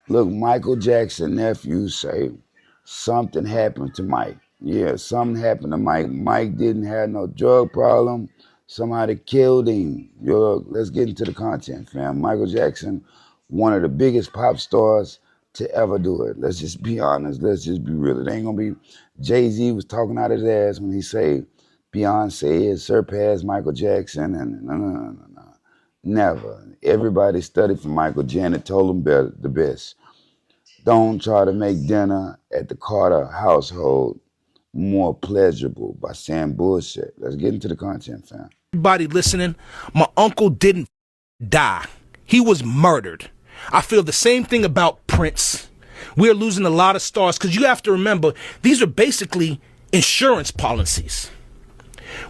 Look, Michael Jackson nephew say something happened to Mike. Yeah, something happened to Mike. Mike didn't have no drug problem. Somebody killed him. Yo, let's get into the content, fam. Michael Jackson, one of the biggest pop stars to ever do it. Let's just be honest. Let's just be real. It ain't gonna be. Jay-Z was talking out his ass when he say Beyonce has surpassed Michael Jackson, and no. Never. Everybody studied from Michael Janet, told him better, the best. Don't try to make dinner at the Carter household more pleasurable by saying bullshit. Let's get into the content, fam. Everybody listening, my uncle didn't die. He was murdered. I feel the same thing about Prince. We're losing a lot of stars because you have to remember, these are basically insurance policies.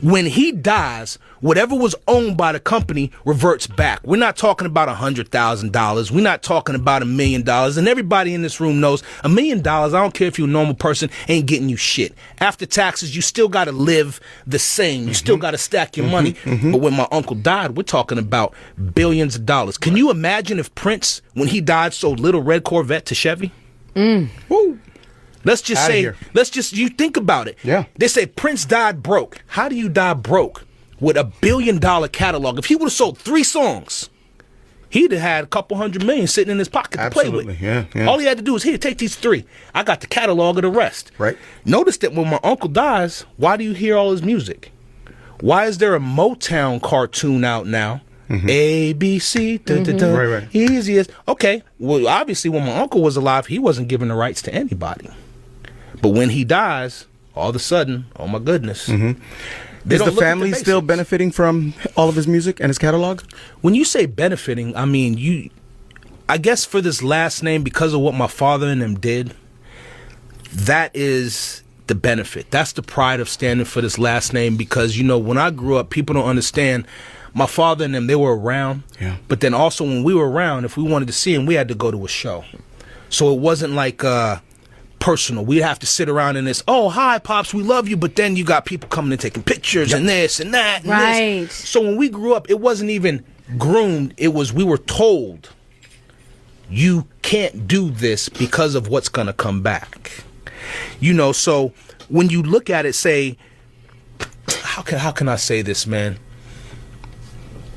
When he dies, whatever was owned by the company reverts back. We're not talking about $100,000. We're not talking about $1 million. And everybody in this room knows $1 million, I don't care if you're a normal person, ain't getting you shit. After taxes, you still got to live the same. You still got to stack your money. But when my uncle died, we're talking about billions of dollars. Can you imagine if Prince, when he died, sold little red Corvette to Chevy? Woo. Let's just you think about it. Yeah. They say Prince died broke. How do you die broke with $1 billion catalog? If he would have sold 3 songs, he'd have had a couple $100 million sitting in his pocket to play with. Yeah. All he had to do is, here, take these 3. I got the catalog of the rest. Right. Notice that when my uncle dies, why do you hear all his music? Why is there a Motown cartoon out now? A, B, C, Right. easiest. Okay, well, obviously when my uncle was alive, he wasn't giving the rights to anybody. But when he dies, all of a sudden, oh my goodness. Is the family still benefiting from all of his music and his catalog? When you say benefiting, I mean, I guess for this last name, because of what my father and them did, that is the benefit. That's the pride of standing for this last name, because, when I grew up, people don't understand. My father and them, they were around. Yeah. But then also when we were around, if we wanted to see him, we had to go to a show. So it wasn't like personal. We'd have to sit around in this, oh, hi, Pops, we love you. But then you got people coming and taking pictures and this and that and right. this. So when we grew up, it wasn't even groomed. It was, we were told, you can't do this because of what's going to come back. So when you look at it, say, how can I say this, man?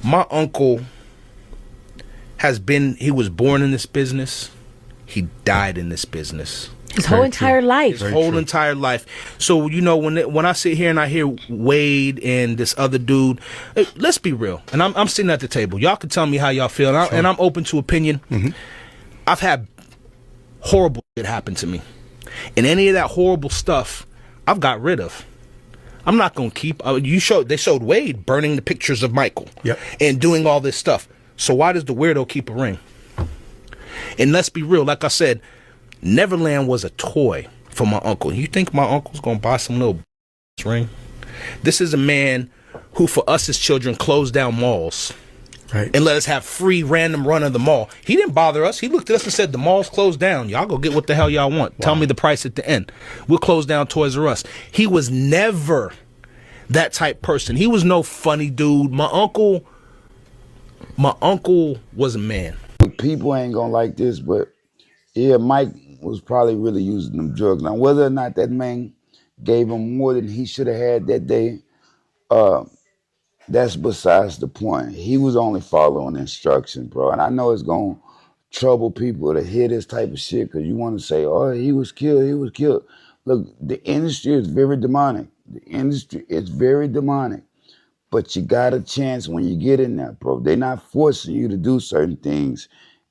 My uncle he was born in this business. He died in this business. His whole entire life. His whole entire life. So, when I sit here and I hear Wade and this other dude, let's be real. And I'm sitting at the table. Y'all can tell me how y'all feel. And I'm open to opinion. I've had horrible shit happen to me. And any of that horrible stuff, I've got rid of. I'm not going to keep. They showed Wade burning the pictures of Michael. Yep. And doing all this stuff. So why does the weirdo keep a ring? And let's be real. Like I said, Neverland was a toy for my uncle. You think my uncle's going to buy some little ring? This is a man who, for us as children, closed down malls. Right. And let us have free random run of the mall. He didn't bother us. He looked at us and said, the mall's closed down. Y'all go get what the hell y'all want. Wow. Tell me the price at the end. We'll close down Toys R Us. He was never that type person. He was no funny dude. My uncle was a man. People ain't gonna like this, but yeah, Mike was probably really using them drugs. Now, whether or not that man gave him more than he should have had that day, that's besides the point. He was only following instructions, bro. And I know it's going to trouble people to hear this type of shit because you want to say, oh, he was killed. Look, the industry is very demonic. The industry is very demonic. But you got a chance when you get in there, bro. They're not forcing you to do certain things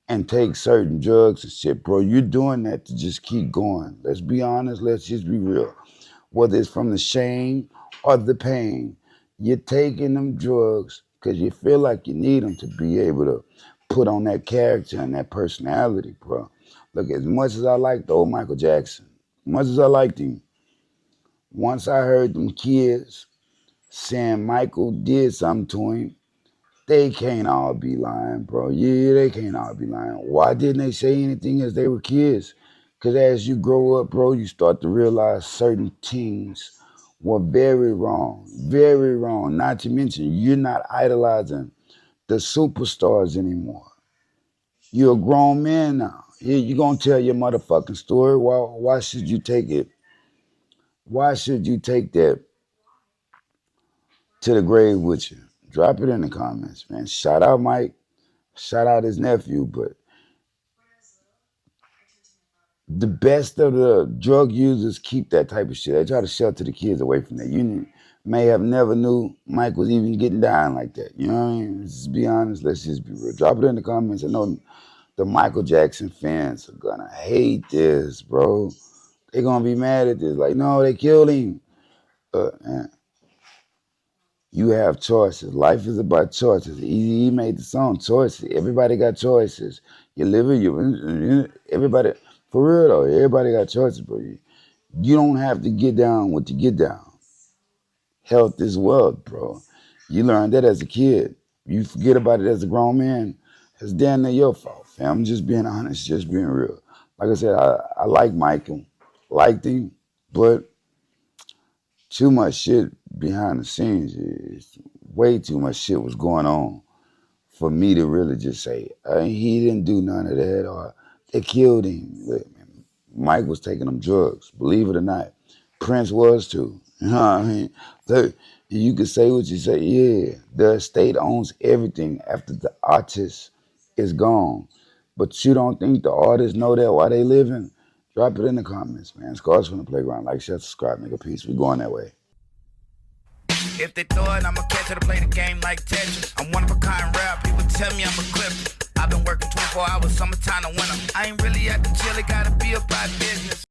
and take certain drugs and shit, bro. You're doing that to just keep going. Let's be honest. Let's just be real. Whether it's from the shame or the pain, you're taking them drugs because you feel like you need them to be able to put on that character and that personality, bro. Look, as much as I liked old Michael Jackson, much as I liked him, once I heard them kids saying Michael did something to him, they can't all be lying, bro. Yeah, they can't all be lying. Why didn't they say anything as they were kids? Because as you grow up, bro, you start to realize certain things were very wrong, very wrong. Not to mention, you're not idolizing the superstars anymore. You're a grown man now. Here, you gonna tell your motherfucking story. Why should you take it? Why should you take that to the grave with you? Drop it in the comments, man. Shout out Mike. Shout out his nephew. But the best of the drug users keep that type of shit. They try to shelter the kids away from that. You may have never knew Mike was even getting down like that. You know what I mean? Let's just be honest. Let's just be real. Drop it in the comments. I know the Michael Jackson fans are gonna hate this, bro. They're gonna be mad at this. Like, no, they killed him. Man, you have choices. Life is about choices. He made the song Choices. Everybody got choices. You live it, everybody, for real though, everybody got choices, but you don't have to get down what you get down. Health is wealth, bro. You learned that as a kid. You forget about it as a grown man, it's damn near your fault, fam. I'm just being honest, just being real. Like I said, I like Michael, liked him, but too much shit behind the scenes. Way too much shit was going on for me to really just say, he didn't do none of that or they killed him. Look, Mike was taking them drugs, believe it or not. Prince was too. You know what I mean? Look, you can say what you say. Yeah, the estate owns everything after the artist is gone. But you don't think the artists know that while they living? Drop it in the comments, man. Scars from the playground. Like, share, subscribe, make a peace. We going that way. If they throw it, I'ma catch it to play the game like Tetris. I'm one of a kind rap, people tell me I'm a clip. I've been working 24 hours, summertime to winter. I ain't really at the chill, it gotta be about business.